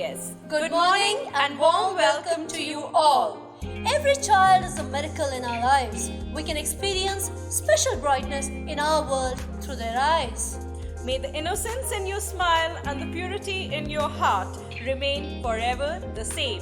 yes. Good morning and warm welcome to you all. Every child is a miracle in our lives. We can experience special brightness in our world through their eyes. May the innocence in your smile and the purity in your heart remain forever the same.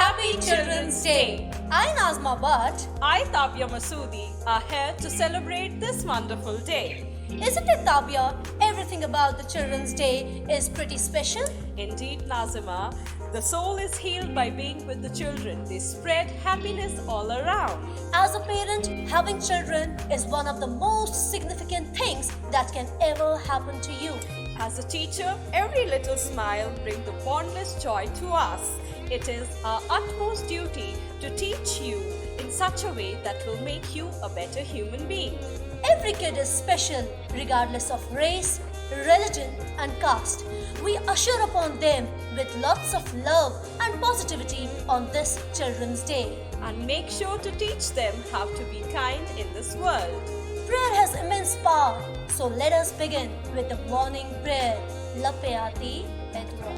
Happy Children's Day! I, Nazma Bhatt. I, Tabia Masoodi, are here to celebrate this wonderful day. Isn't it, Tabia? Everything about the Children's Day is pretty special. Indeed, Nazima, the soul is healed by being with the children. They spread happiness all around. As a parent, having children is one of the most significant things that can ever happen to you. As a teacher, every little smile brings the boundless joy to us. It is our utmost duty to teach you in such a way that will make you a better human being. Every kid is special, regardless of race, religion, and caste. We usher upon them with lots of love and positivity on this Children's Day. And make sure to teach them how to be kind in this world. Prayer has immense power, so let us begin with the morning prayer. Lapayati Edwa.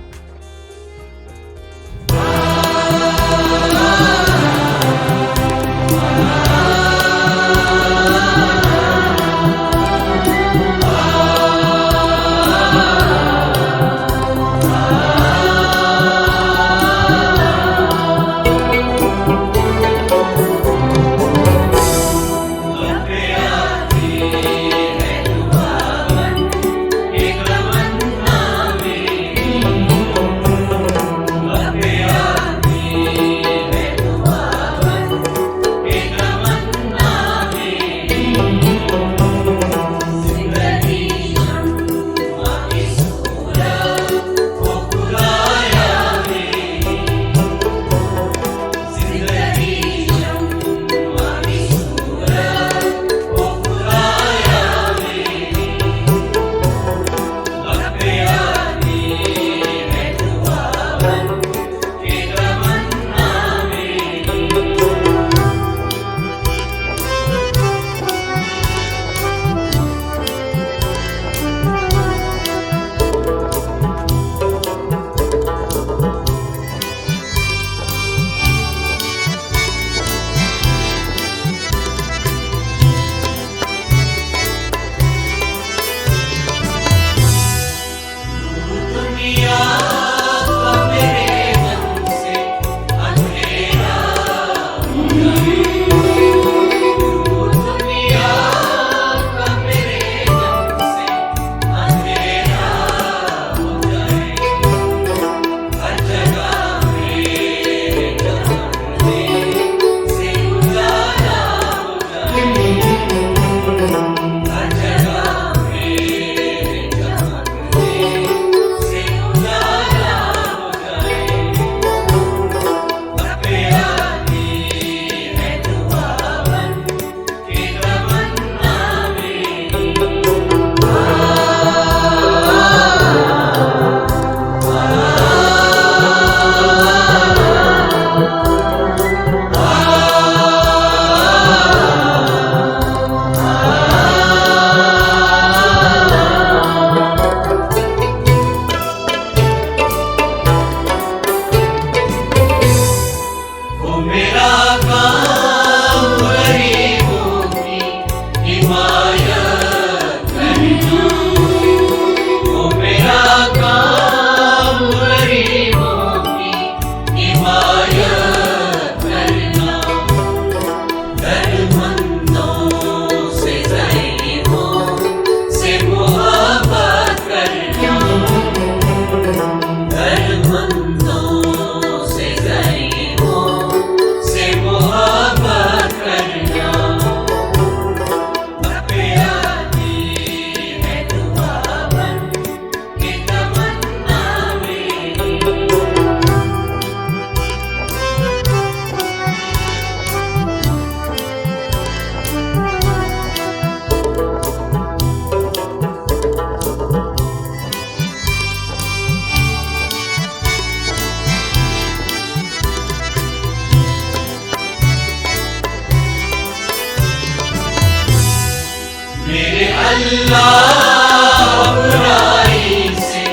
अल्लाह बुराई से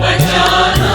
बचाना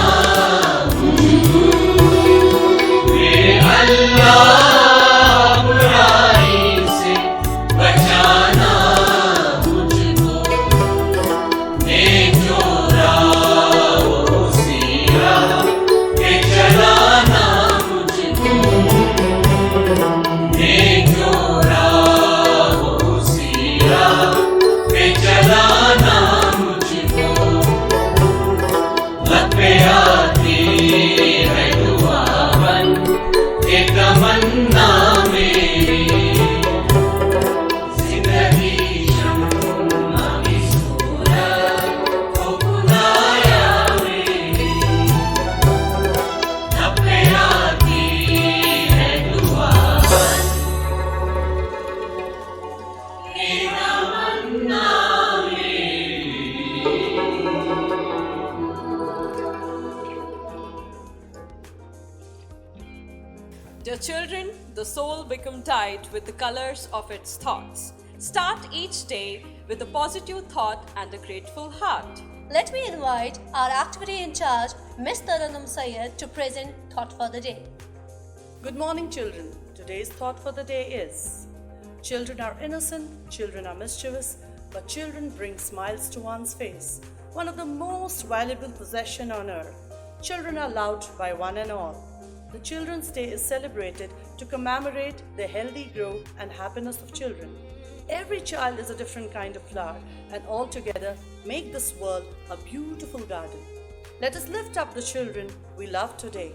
become dyed with the colors of its thoughts. Start each day with a positive thought and a grateful heart. Let me invite our activity in charge, Miss Tarannum Syed, to present Thought for the Day. Good morning, children. Today's thought for the day is: children are innocent, children are mischievous, but children bring smiles to one's face. One of the most valuable possessions on earth. Children are loved by one and all. The Children's Day is celebrated to commemorate the healthy growth and happiness of children. Every child is a different kind of flower, and all together make this world a beautiful garden. Let us lift up the children we love today.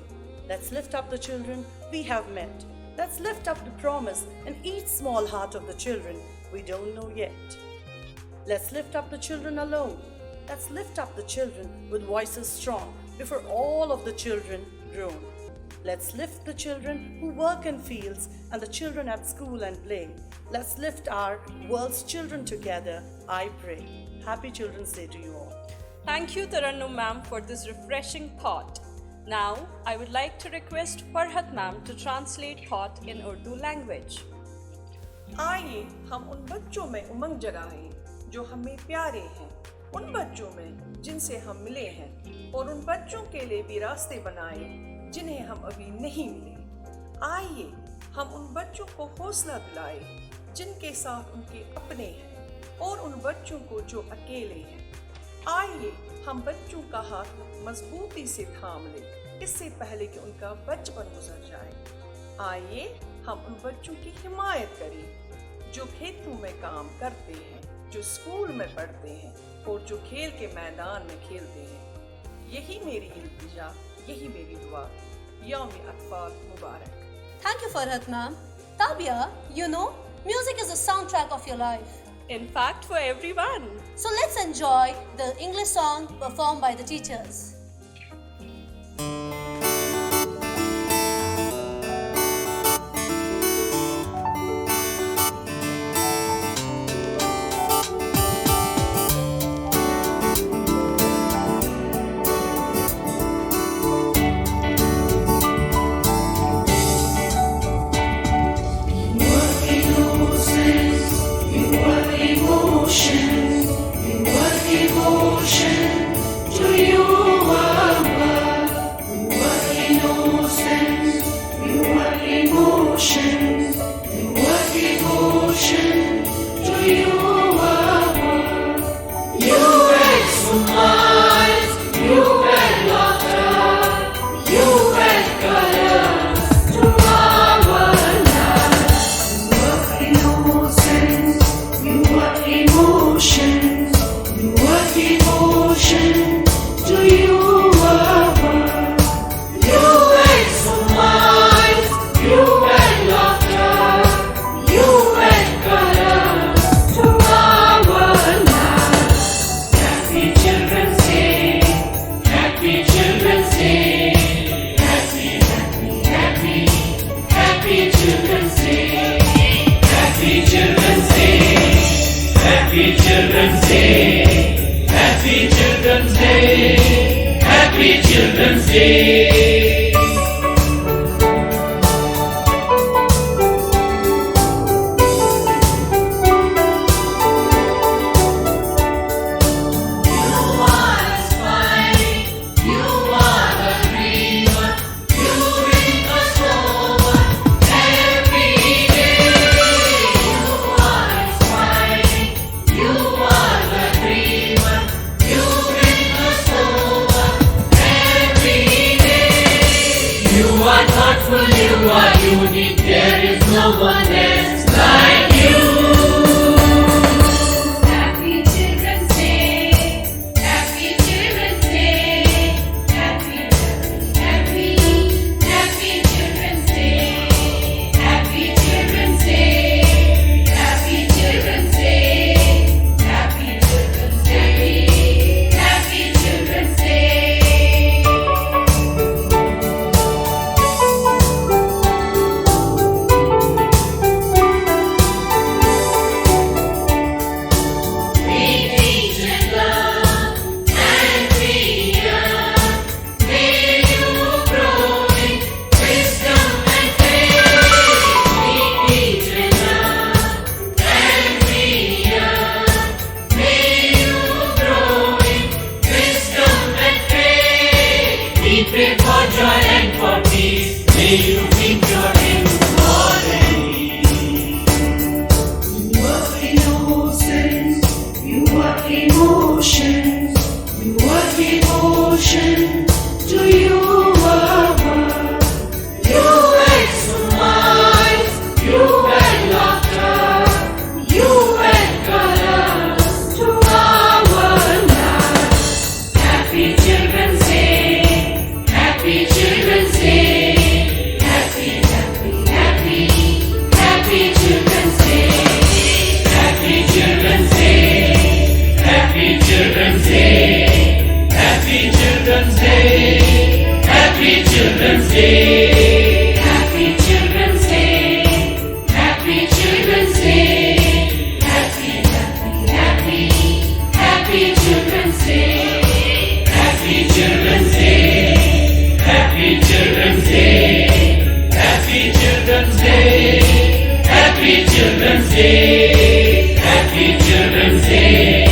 Let's lift up the children we have met. Let's lift up the promise in each small heart of the children we don't know yet. Let's lift up the children alone. Let's lift up the children with voices strong before all of the children grown. Let's lift the children who work in fields and the children at school and play. Let's lift our world's children together, I pray. Happy Children's Day to you all. Thank you, Tarannum ma'am, for this refreshing thought. Now, I would like to request Farhat ma'am to translate thought in Urdu language. आइए हम उन बच्चों में उमंग जगाएं जो हमें प्यारे हैं, उन बच्चों में जिनसे हम मिले हैं, और उन बच्चों के लिए भी रास्ते बनाएं जिन्हें हम अभी नहीं मिले। आइए हम उन बच्चों को हौसला दिलाएं जिनके साथ उनके अपने हैं, और उन बच्चों को जो अकेले हैं। आइए हम बच्चों का हाथ मजबूती से थाम लें इससे पहले कि उनका बचपन गुजर जाए। आइए हम उन बच्चों की हिमायत करें जो खेतों में काम करते हैं, जो स्कूल में पढ़ते हैं और जो खेल के मैदान में खेलते हैं। यही मेरी इल्तिजा, यही मेरी दुआ। यौम अतफाल मुबारक। Thank you, Farhat ma'am. Tabia, you know, music is the soundtrack of your life. In fact, for everyone. So let's enjoy the English song performed by the teachers. Happy Children's Day. You are unique, there is no one else like you. Happy Children's Day, Happy Children's Day, Happy Children's Day, Happy Children's Day, Happy Children's Day, Happy Children's Day, Happy Children's Day. Happy Children's Day. Happy Children's Day. Happy Children's Day. Happy, happy, happy, happy Children's Day. Happy Children's Day. Happy Children's Day. Happy Children's Day. Happy Children's Day. Happy Children's Day.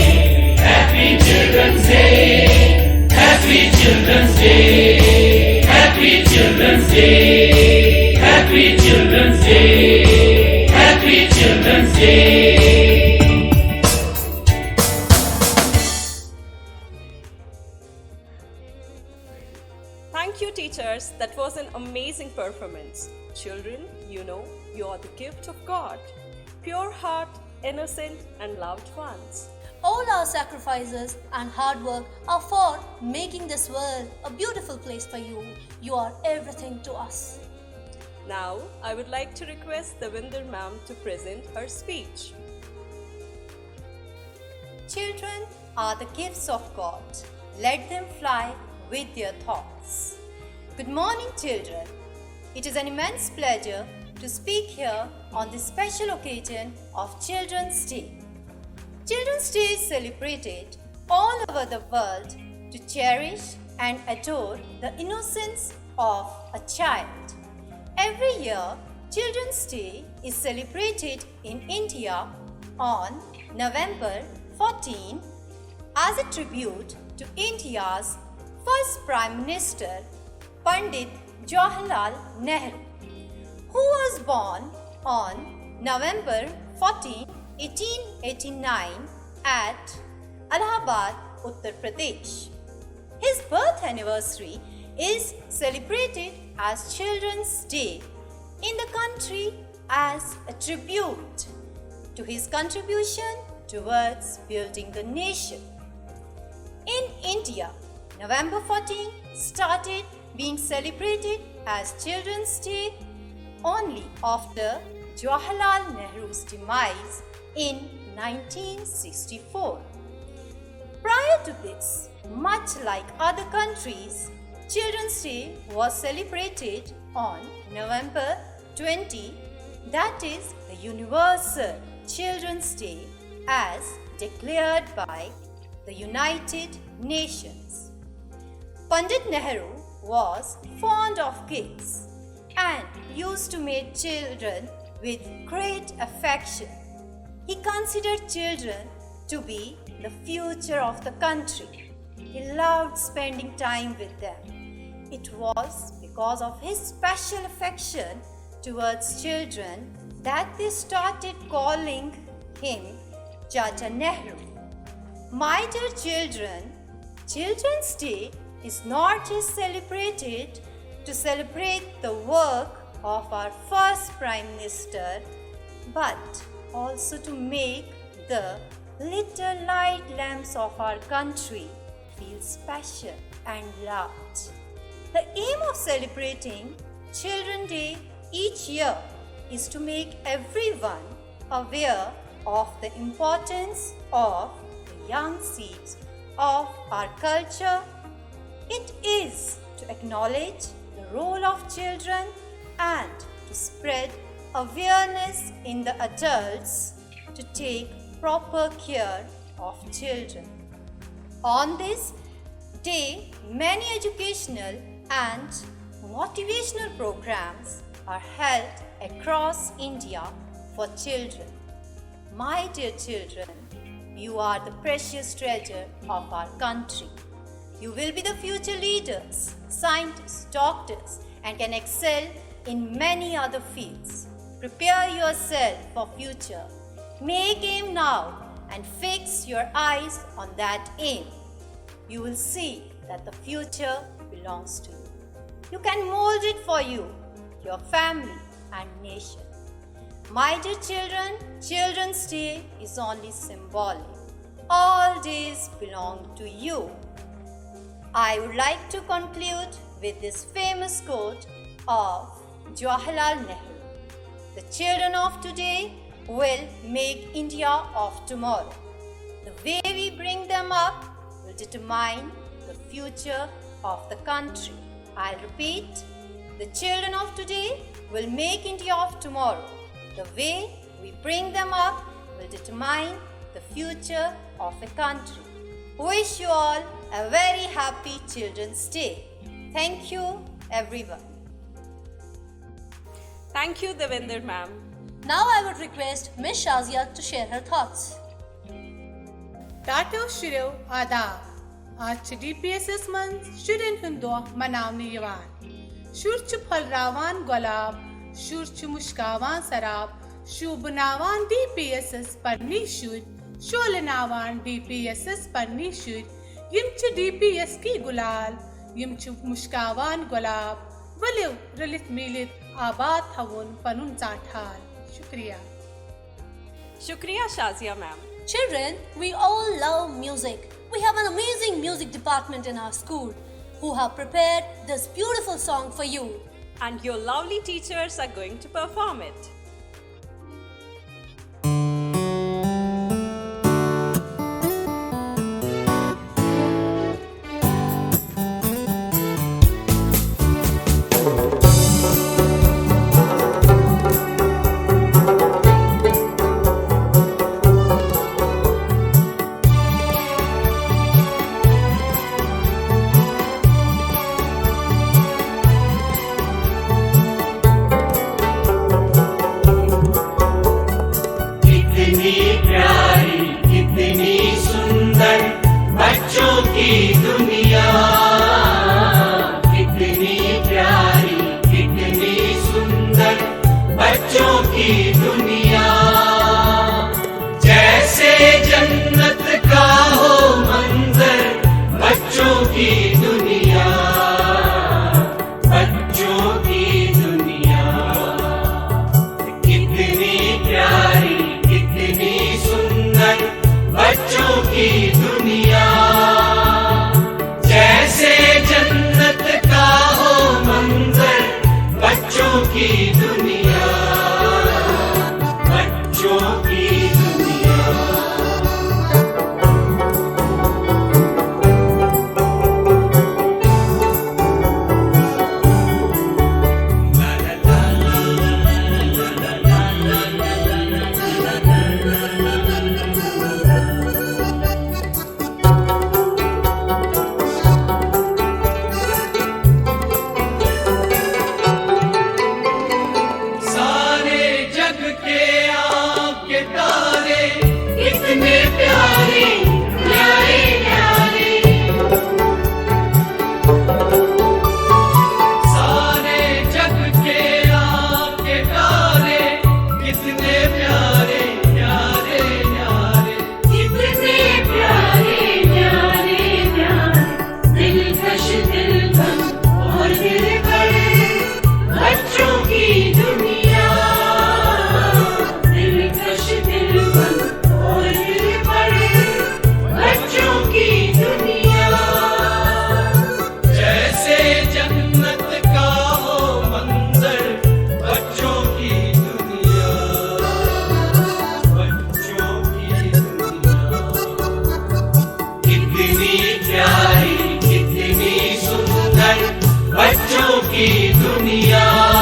Happy Children's Day. Happy Children's Day. Happy Children's Day. Happy Children's Day. Happy Children's Day. Thank you, teachers. That was an amazing performance. Children, you know, you are the gift of God. Pure heart, innocent, and loved ones. All our sacrifices and hard work are for making this world a beautiful place for you. You are everything to us. Now, I would like to request Davinder ma'am to present her speech. Children are the gifts of God. Let them fly with their thoughts. Good morning, children. It is an immense pleasure to speak here on this special occasion of Children's Day. Children's Day is celebrated all over the world to cherish and adore the innocence of a child. Every year, Children's Day is celebrated in India on November 14 as a tribute to India's first Prime Minister, Pandit Jawaharlal Nehru, who was born on November 14, 1889 at Allahabad, Uttar Pradesh. His birth anniversary is celebrated as Children's Day in the country as a tribute to his contribution towards building the nation. In India, November 14 started being celebrated as Children's Day only after Jawaharlal Nehru's demise in 1964. Prior to this, much like other countries, Children's Day was celebrated on November 20, that is the Universal Children's Day as declared by the United Nations. Pandit Nehru was fond of kids and used to make children with great affection. He considered children to be the future of the country. He loved spending time with them. It was because of his special affection towards children that they started calling him Chacha Nehru. My dear children, Children's Day is not just celebrated to celebrate the work of our first Prime Minister, but also to make the little light lamps of our country feel special and loved. The aim of celebrating Children's Day each year is to make everyone aware of the importance of the young seeds of our culture. It is to acknowledge the role of children and to spread awareness in the adults to take proper care of children. On this day, many educational and motivational programs are held across India for children. My dear children, you are the precious treasure of our country. You will be the future leaders, scientists, doctors, and can excel in many other fields. Prepare yourself for future. Make aim now and fix your eyes on that aim. You will see that the future belongs to you. You can mold it for you, your family, and nation. My dear children, Children's Day is only symbolic. All days belong to you. I would like to conclude with this famous quote of Jawaharlal Nehru. The children of today will make India of tomorrow. The way we bring them up will determine the future of the country. I'll repeat. The children of today will make India of tomorrow. The way we bring them up will determine the future of a country. Wish you all a very happy Children's Day. Thank you, everyone. Thank you, Devinder ma'am. Now I would request Ms. Shazia to share her thoughts. Tato Shiro Adab. आज DPSS month शुरन हुंदो मनावने यवान शुरच फलरावान गुलाब शुरच मुश्कावान सराब शुबनावान DPSS परनी शुर शोलनावान DPSS परनी शुर यमच DPS की गुलाल यमच मुश्कावान गुलाब वलिव रलित मिलित आबाद हवन पनुन चाठाल शुक्रिया Shukriya, Shazia ma'am. Children, we all love music. We have an amazing music department in our school who have prepared this beautiful song for you. And your lovely teachers are going to perform it. दुनिया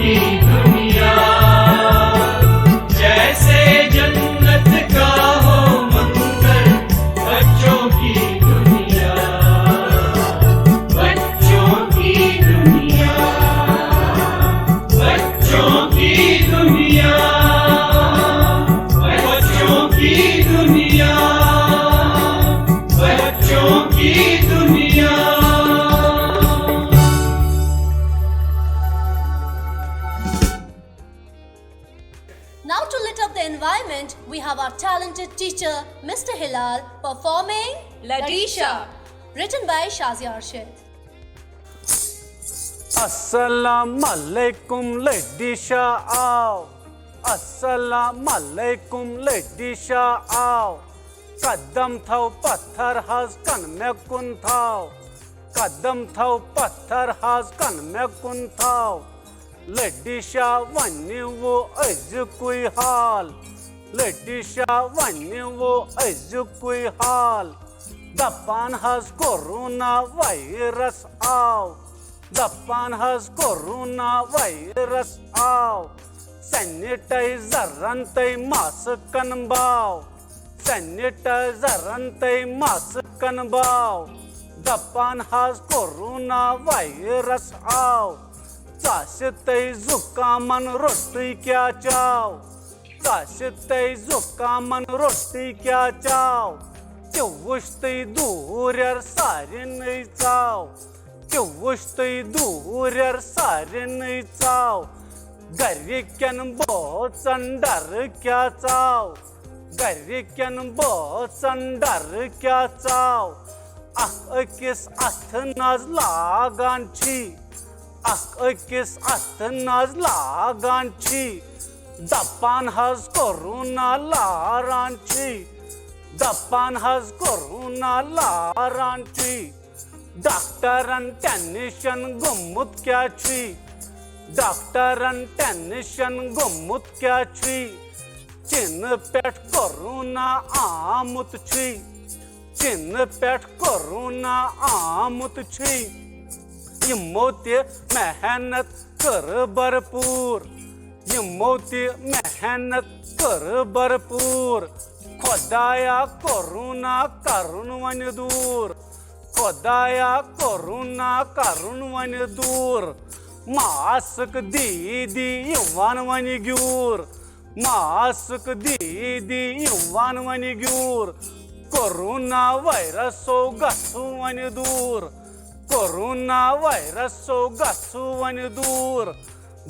की दुनिया, जैसे जन्नत का हो मंदिर, बच्चों की दुनिया, बच्चों की दुनिया, बच्चों की दुनिया, बच्चों की दुनिया, बच्चों की दुनिया। Now to lit up the environment, we have our talented teacher, Mr. Hilal, performing Ladisha, written by Shazia Arshid. Assalamualaikum Ladisha आओ, Assalamualaikum Ladisha आओ, कदम थाओ पत्थर हज कन में कुन थाओ, कदम थाओ पत्थर हज कन में कुन थाओ, Ladisha वन्नी वो अज़कुई हाल, Ladisha वन्नी वो अज़कुई हाल, दपान हज कोरोना वायरस आओ, दपान हज कोरोना वायरस आओ, सैनिटाइजर तय मास्कन बाओ, सैनिटाइजर तय मास्कन बाओ, दपान हज कोरोना वायरस आओ, चाशतई जुकामन रोटी क्या चाव, चाशतई जुकामन रोटी क्या चाव, क्यों वुश्तई दूर सारे नहीं चाव, क्यों वुश्तई दूर सारे नहीं चाव, गरिकन बहुत संडर क्या चाव, गरिकन बहुत संडर क्या चाव, अकिस अथ नज लागान छी, अकिस अथ नज लागान छी, दपान हज कोरोना लारान छी, दपान हज कोरोना लारान छी, डॉक्टरन टेंशन गुम्मुत क्या छी, डॉक्टरन टेंशन गुम्मुत क्या छी, चिन पेट कोरोना आमुत छी, चिन पेट कोरोना आमुत छी, यमो ते मेहनत कर भरपूर, यमो ते मेहनत कर भरपूर, खुदाया कोरोना करुन वन दूर, खुदाया कोरोना करुन वन दूर, मास्क दीदी युवान वन ग्यूर, मास्क दीदी युवान वन ग्यूर, कोरोना वायरस गसु वन दूर, कोरोना वायरस गसु वन दूर,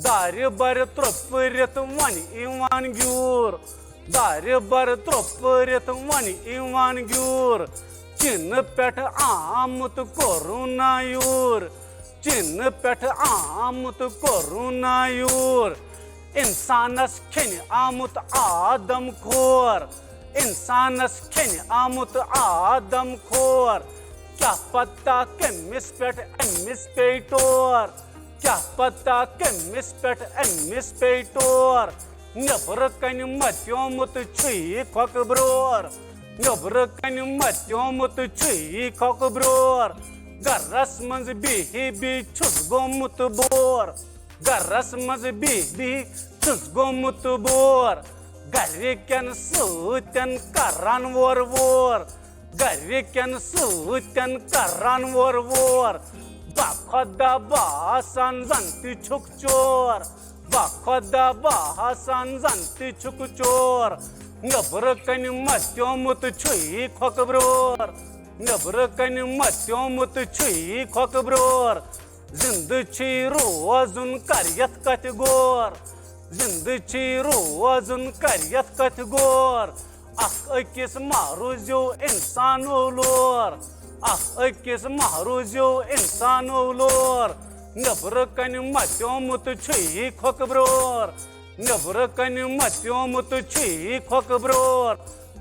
दारि बर त्रोपरित वन इवान ग्यूर, दारि बर त्रोपरित वन इवान ग्यूर, चिन पेट आमुत कोरोना यूर, चिन पेट आमुत कोरोना यूर, इंसानस खिन आमुत आदम खोर, इंसानस खिन आमुत आदम खोर, क्या पता केमिस पेट एमिस पेटोर, क्या पता केमिस पेट एमिस पेटोर, नबर कन मत्योमुत छुई खोकब्रोर, नबर कन मत्योमुत छुई खोकब्रोर, गरस मंज बिहि छुस गोमुत बोर, गरस मंज बिहि छुस गोमुत बोर, गरिकन सूतन करन वोर वोर, गरिकन सूतन करन वोर वोर, बखदा बासन जंती छुक चोर, बखदा बासन जंती छुक चोर, नबर कन मत्योमुत छुई खोकब्रोर, नबर कन मत्योमुत छुई खोकब्रोर, जिंद छी रोजुन करियत कत गोर, जिंद छी रोजुन करियत कत गोर, अकिस महरुजो इंसान लोर, अकिस महरुजो इंसान लोर, नबर कन मत्योमुत छुई खोकब्रोर, नबर कन मत्योमुत छुई खोकब्रोर,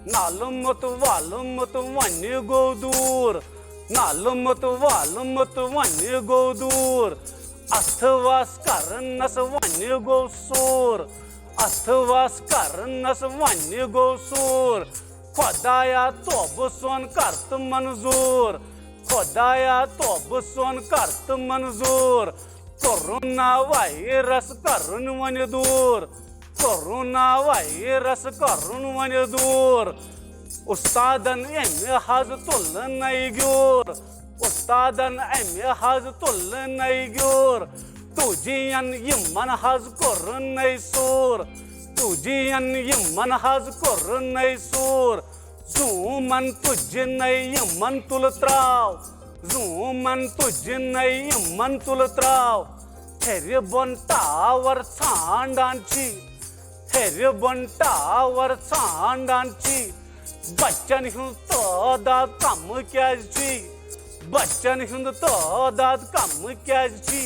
नालुमुत वालुमुत वन्य गो दूर, नालुमुत वालुमुत वन्य गो दूर, अथवास करनस वन्य गो सूर, अथवास करनस वन्य गो सूर, खुदाया तोब सोन करत मंजूर, खुदाया तोब सोन करत मंजूर, कोरोना वायरस करुन वन दूर, कोरोना वायरस करुन वन दूर। उस्तादन एमे हज तुल नई ग्योर, उस्तादन एमे हज तुल नई ग्योर। तुझियन यमन हज कोर नई सूर, तुझियन यमन हज कोर नई सूर। जूमन तुझ नई यमन तुल त्राव, जूमन तुझ नई यमन तुल त्राव। हेर बन टावर छांडांची, हेर बन टावर छांडांची। बच्चन हुंद तादाद कम क्याजी, बच्चन हुंद तादाद कम क्याजी।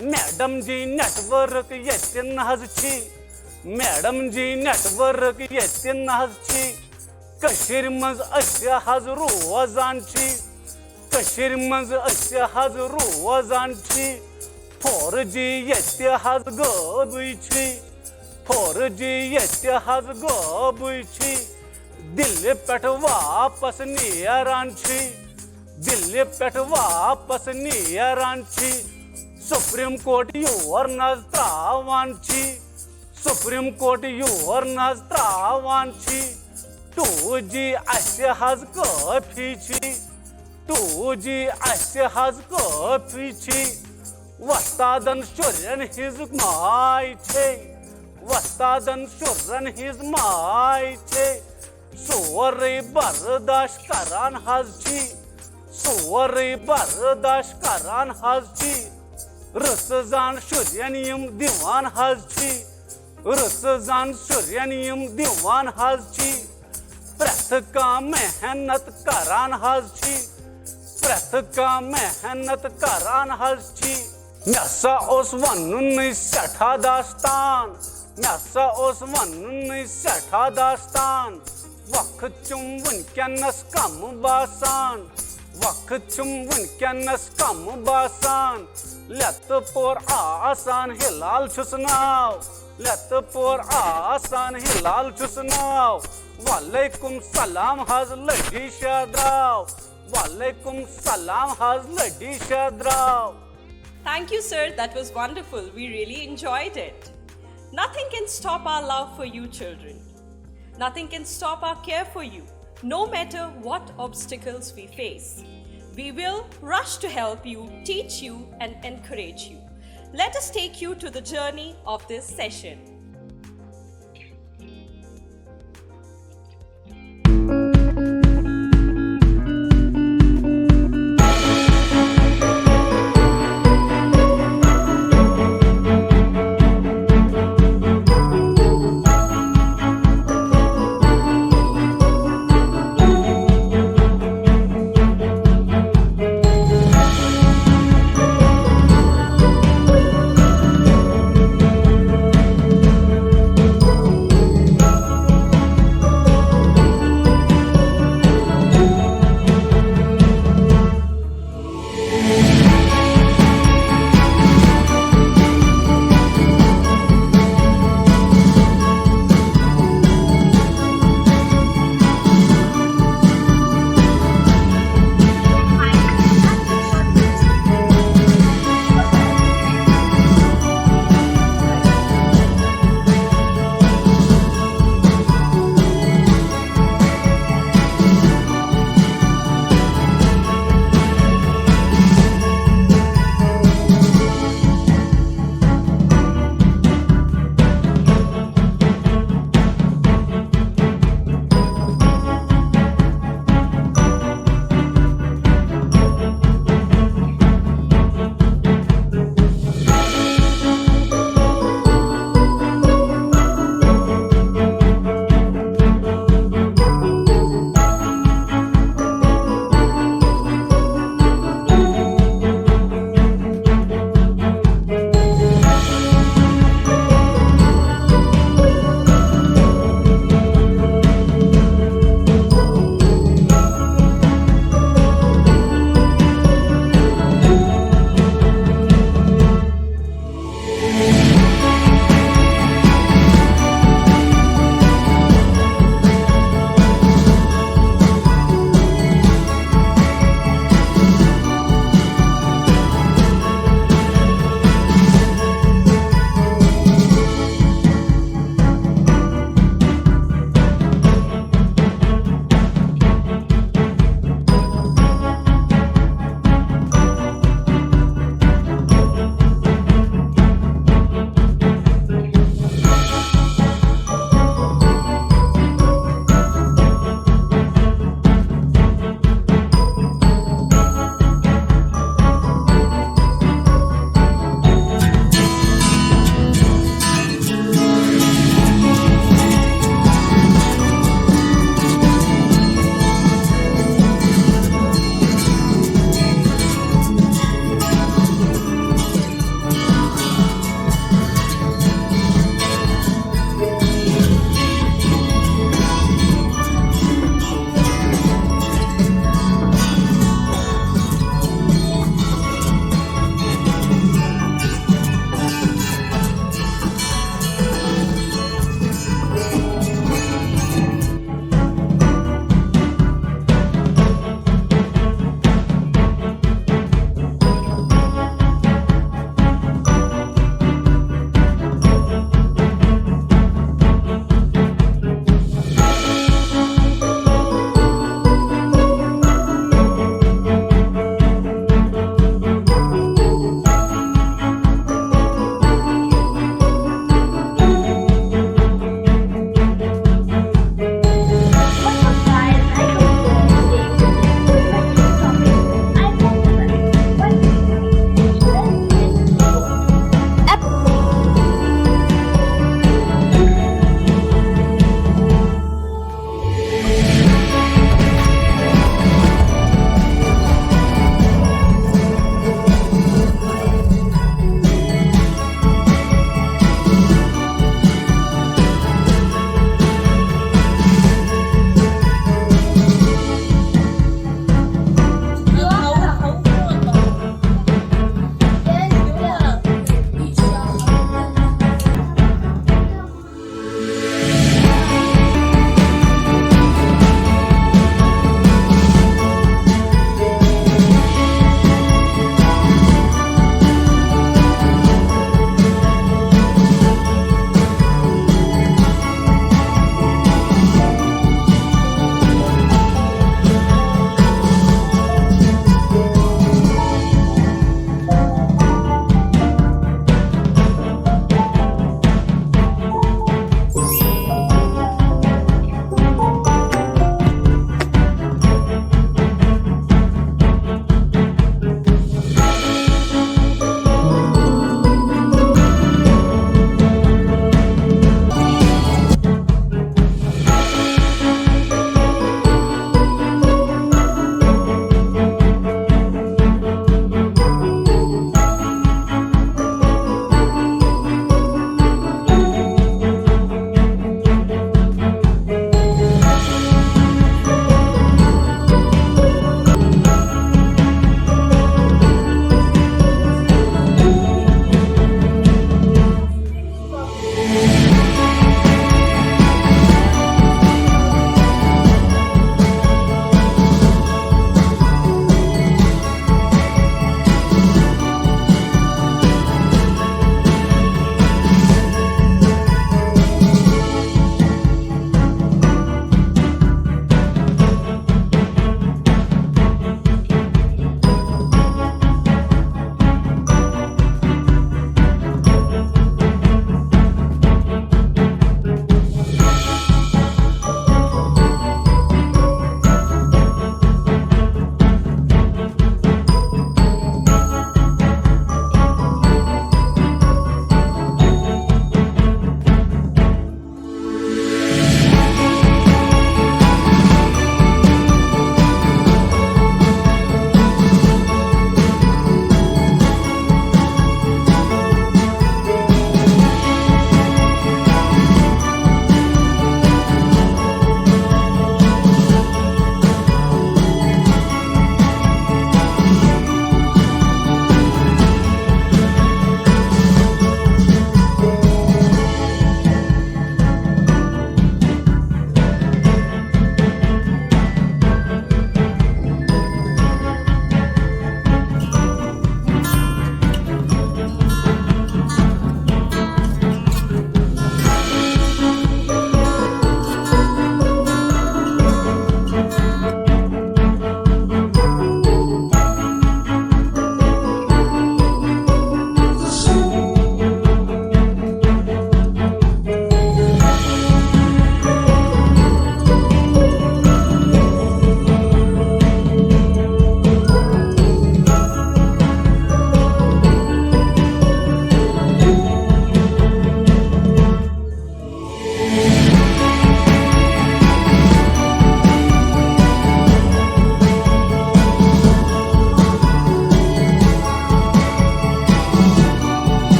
मैडम जी नेटवर्क ये नहज छी, मैडम जी नेटवर्क ये नहज छी। कशीर मंज अस्य हज रोजान छी, कशीर मंज अस्य हज रोजान छी। 4G ये हज गबुई छी, 4G ये हज गबुई छी। दिल्ली पेट वापस नेरान छी, दिल्ली पेट वापस नेरान छी। सुप्रीम कोर्ट योर नज त्रावान छी, सुप्रीम कोर्ट योर नज त्रावान छी। 2G अस्य हज काफी छी, 2G अस्य हज काफी छी। वस्तादन शुरन हिज माय छे, वस्तादन शुरन हिज माय छे। सोरे बर्दाश्त करान हज छी, सोरे बर्दाश्त करान हज छी। रस जान शुरन यम दिवान हज छी, रस जान शुरन यम दिवान हज छी। प्रथ का मेहनत करान हज छी, प्रथ का मेहनत करान हज छी। मेसा ओस वनुन सठा दास्तान, मेसा ओस वनुन सठा दास्तान। वक्त चुम वनकनस कम बासान, वक्त चुम वनकनस कम बासान। लत पोर आसान हिलाल छुस नाव, लत पोर आसान हिलाल छुस नाव। वालेकुम सलाम हज लड़ी शाद्राव, वालेकुम सलाम हज लड़ी शाद्राव। Thank you, sir. That was wonderful. We really enjoyed it. Nothing can stop our love for you, children. Nothing can stop our care for you, no matter what obstacles we face. We will rush to help you, teach you, and encourage you. Let us take you to the journey of this session.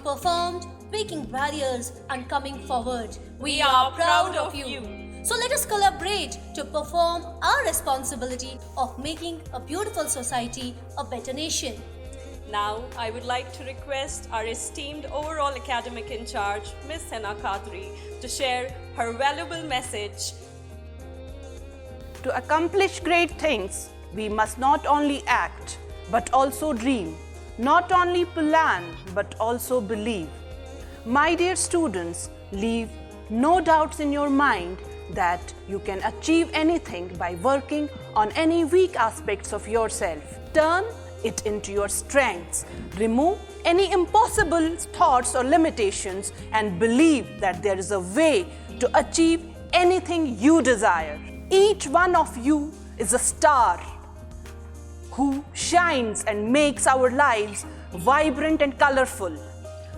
performed, breaking barriers and coming forward. We are proud of you. So let us collaborate to perform our responsibility of making a beautiful society a better nation. Now, I would like to request our esteemed overall academic in charge, Ms. Hena Kadri, to share her valuable message. To accomplish great things, we must not only act, but also dream. Not only plan, but also believe. My dear students, leave no doubts in your mind that you can achieve anything by working on any weak aspects of yourself. Turn it into your strengths. Remove any impossible thoughts or limitations and believe that there is a way to achieve anything you desire. Each one of you is a star who shines and makes our lives vibrant and colorful.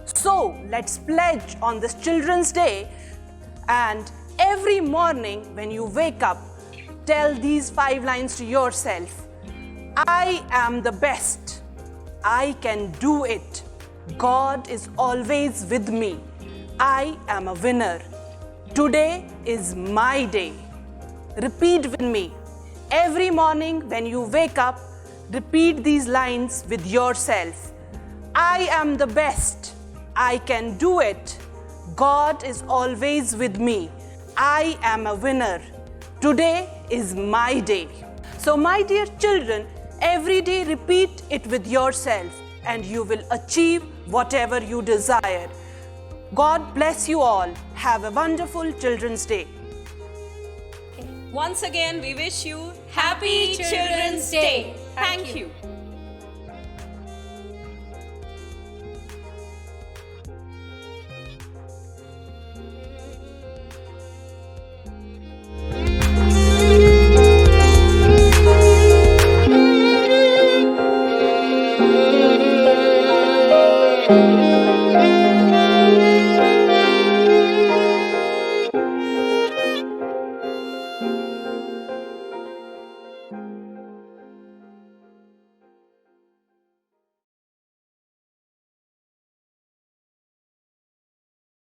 So let's pledge on this Children's Day, and every morning when you wake up, tell these 5 lines to yourself. I am the best. I can do it. God is always with me. I am a winner. Today is my day. Repeat with me. Every morning when you wake up, repeat these lines with yourself. I am the best. I can do it. God is always with me. I am a winner. Today is my day. So, my dear children, every day repeat it with yourself and you will achieve whatever you desire. God bless you all. Have a wonderful Children's Day. Once again, we wish you Happy Children's Day. Thank you. Thank you.